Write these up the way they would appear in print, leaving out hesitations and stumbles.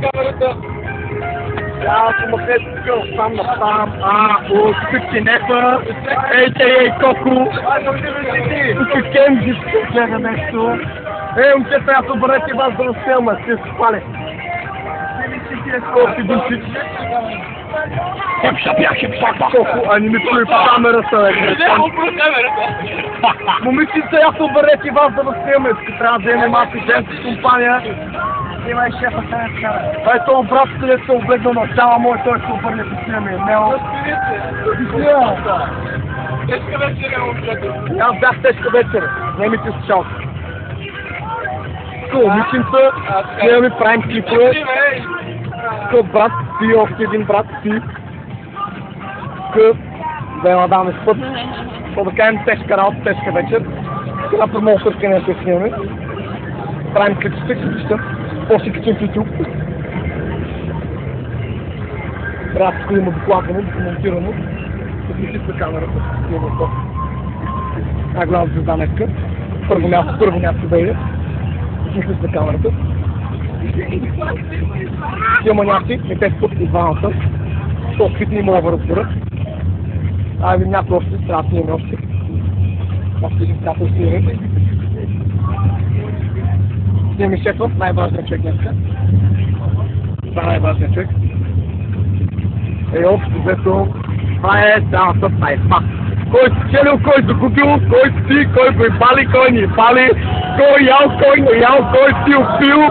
камерата. Аз съм махнескал сам на сам, от Кинеса, ей, Коко, тук Кенджи ще гледа нещо. Момчета, аз обърнете вас да разсилма, ще се спали. Колко си души? Колко, не ми чуй по камерата, момичица, аз обърнете вас да разсилма, трябва да вземем аз и женска компания. Има и шефа сега. Това е това брат, където се облегнал на цяла мой, той ще обърне по снима и Нел. Тежка вечер е, момчето. Аз бях тежка вечер. Немите с чалка. Скъл, момичинца, ние ми правим клипове. Скъл брат, ти, още един брат, ти. Скъл, да я надаваме с път. Що да кажем тежка работа, тежка вечер. Сега промоутърка не се снимаме. Правим клипчета, клипчета. После качим в YouTube. Братско има докладвано, документирано. Подмислите камерата. Главна звезда днеска. Първо място да е. Подмислите камерата. Има някакви, не те спът и двамата. То спит не мога да разберат. Айде някой още, трябва да снимаме още. Още един приятел снимаме. Снимаме шефа, най-важният човек днеска. Това е най-важният човек. Общо взето, това е цялата тайфа. Кой си челил, кой загубил, кой си, кой го е пали, кой ни е пали, кой ял, кой не ял, кой си опил,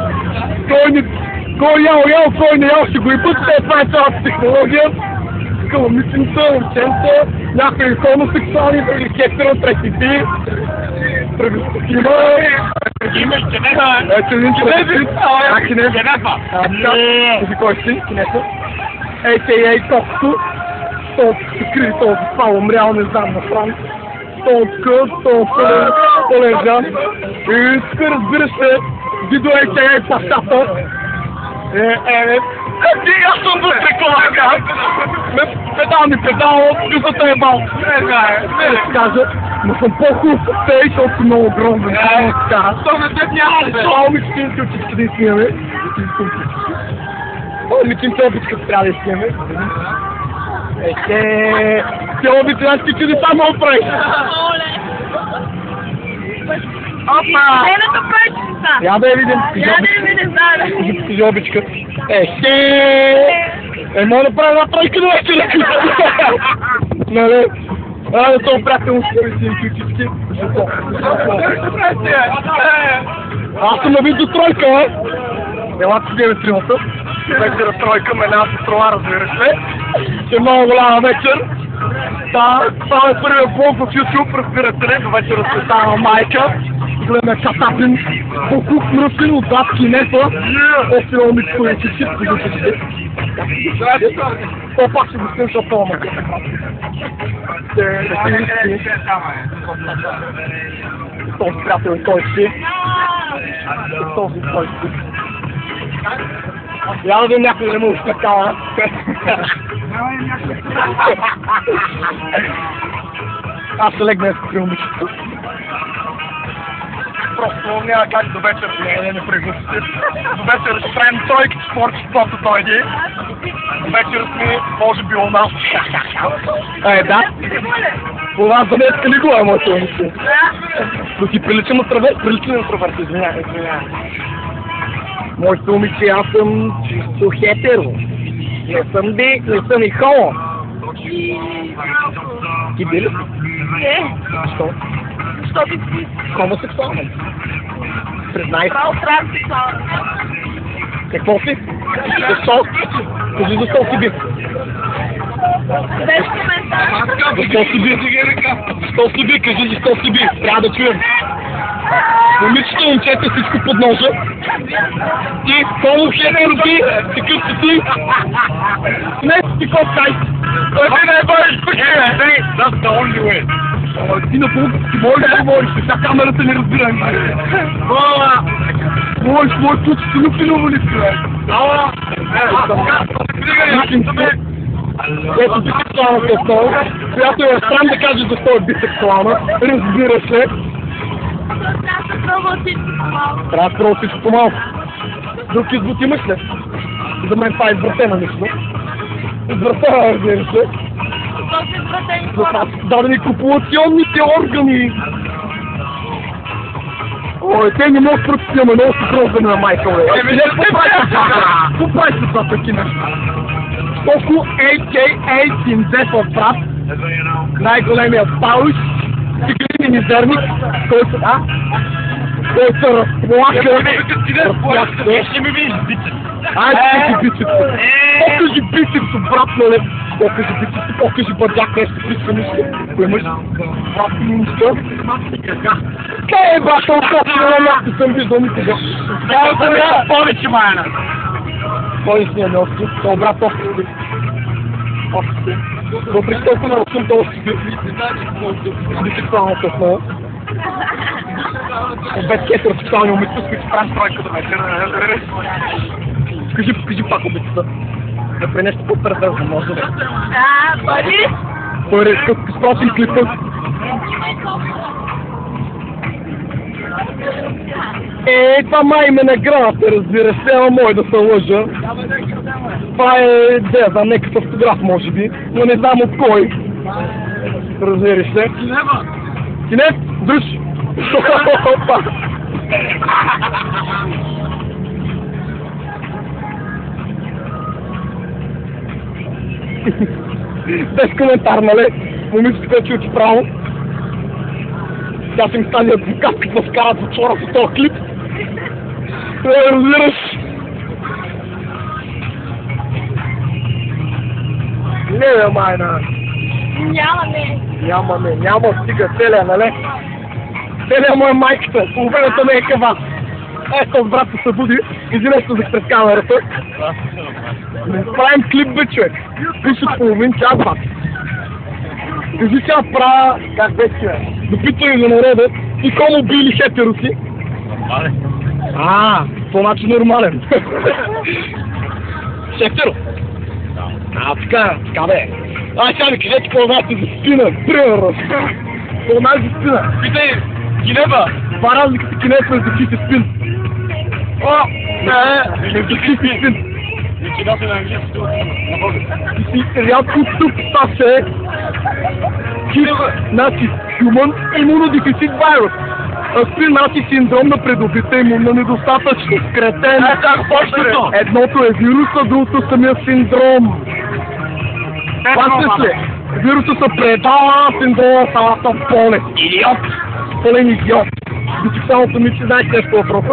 кой ял, кой не ял, ще го и път, това е цялата технология. Скъла мисленца, момченца, някои хомосексуални, други хетеро, трети ти. Има Кинеса. Ето един човек. Кинеса. Кажи кой си? Кинеса. Ей, Кокото. Толкова се криви, толкова това умрял, не знам на Франк. Толкова пълен жан. И тук разбира се, Дидо ей, пащата. Аз съм вътре колака. Педал, дюзата е бал. Не да кажа, но съм по-хубав от те, защото си много огромен. Що не те няма, бе? Това мечтински очички да изснимаме. Мечтински обичка трябва да изснимаме. Те обички чудеса много правиш. Опа! Нейната прачица! Я да я видим. Кажи обичка. Мога да правя една тройка на вечера. Нали? Да се опрятел с тези ключички. Аз съм набит до тройка, елата си гледа тримата. Вечера тройка, една сестрола, разбираш ли. Ще е много голяма вечер. Това е първия блог в YouTube, разбирате ли. До вечера се става майка. Гледаме Катапин, Бокук, Мръсин, отзад Кинеса. Още много ми стои чичит, подушечки. Това пак ще го снимам, защото това мъка. Този приятел и той си. Този той си. Я да видим някой да му успекава. Аз ще легна при момичето. Просто няма как до вечер не пригласите. До вечер ще правим тройки спорт, защото дойде. До вечер сме, може би, у нас. Да. У нас за днеска ли го е, моето момиче? Да ти прилича на траверс, извинявай. Моето момиче, аз съм чисто хетеро. Не съм би, не съм и хомо. Ти би ли? Не. Защо? Защото си хомосексуален. Признай се. Транссексуален. Какво си? Защо? Кажи защо си би? Без коментар. Защо си би? Защо си би? Кажи защо си би. Трябва да чуем. Момичето, момчета, всичко под ножа. Ти, хомо хетеро би, такъв си ти. Не, ти копкай. Той ти не бъдеш пък, that's the only way. Ти на полука си може да говориш, сега камерата не разбира. Можеш, тук си люпиново ли си, бе? Ето бисексуалната основа, която е срам да каже защо е бисексуална, разбира се. Трябва да пробва всичко по-малко. Трябва да пробва всичко по-малко. Друг избут имаш ли? За мен това е извратена лично. Извратена, разбира се. Този извратени хора. Дадени копулационните органи. Ой, те не могат против тема, много си гроздане на майка, бе. Какво правиш с това таки нещо? Колко AKA Синдзефа брат, най-големият пауш, тигрини мизерник, който разплака. Ще ми видиш бицепс. Айде, покажи бицепс. Покажи бицепс, брат, нали? Покажи бицепс, покажи бърдяк, нещо писка нищо. Кой имаш? Брат, нищо. Кай, брат, толкова на място съм виждал никога. Повече майна. Той не е неоски, той брат още. Въпреки толкова на съм толкова си бисексуалната основа. Без хетеросексуални умица, с които правим тройка да вечер. Покажи пак обицата. Да пренеща по-търда, за може да. Пари? Пари, като спросим клипа. Това май ме наградата, разбира се, ама мой да се лъжа. Това е, да знам, някакъв автограф може би, но не знам от кой. Разбираш се. Кинев? Друж! Опа! Без коментар, нали? Момичето, което учи право. Тя си ми стане адвокат, като скарат в чора с този клип. Разбираш? Не, бе, майна. Няма, стига целия, нали? Целия му е майката, половината ме е кава. Ето, с брата се буди, иди нещо за пред камерата. Правим клип, бе, човек. Пише половин час, бат. Кажи, че правя, как беше, допитвай за нареда и кому били хетеро си? По начин нормален. Хетеро? Така бе. Сега ми кажете какво знаете за спина, примерно. Какво знаеш за спина? Питай, Кинева. Това разликата Кинева е за киф и спин. За киф и спин. И че да се на английски на български. И си рядко тук сташе значи Human Immunodeficit Virus. Спин, значи синдром на придобита имунна недостатъчност. Кретен. Едното е вируса, другото самия синдром. Пасте ли? Вируса се предава, синдрома става болен. Идиот! Пълен идиот. Бисексуалното ми, че знаеш нещо въпроса.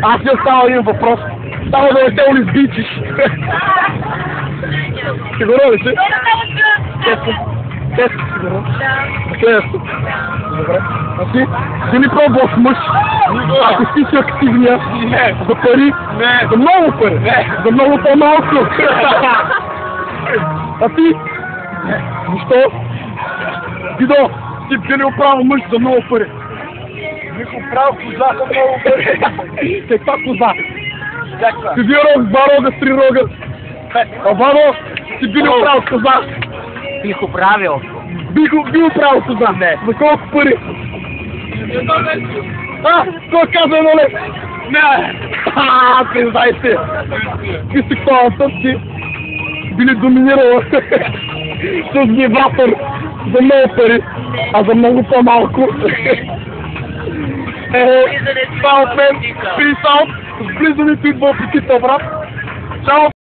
Аз я става един въпрос. Става да не те улизбичиш. Сигурно ли си? Тест, сигурно. Следващо. Добре. А ти ли пробваш мъж? Ако си активния? За пари? За много пари? За много по-малко? А ти? Защо? Дидо, ти би ли оправил мъж за много пари? Бих оправил коза за много пари. Каква коза? Ти би рог, 2 рога, 3 рога. Вано, ти би ли оправил коза? Бих оправил. Би оправил коза? Не. За колко пари? Кой каза едно лев? Не! Признайте! Бисексуалната си били доминирала с вибратор за много пари, а за много по-малко. Това от мен. Peace out! С близането идва апетита, брат. Чао!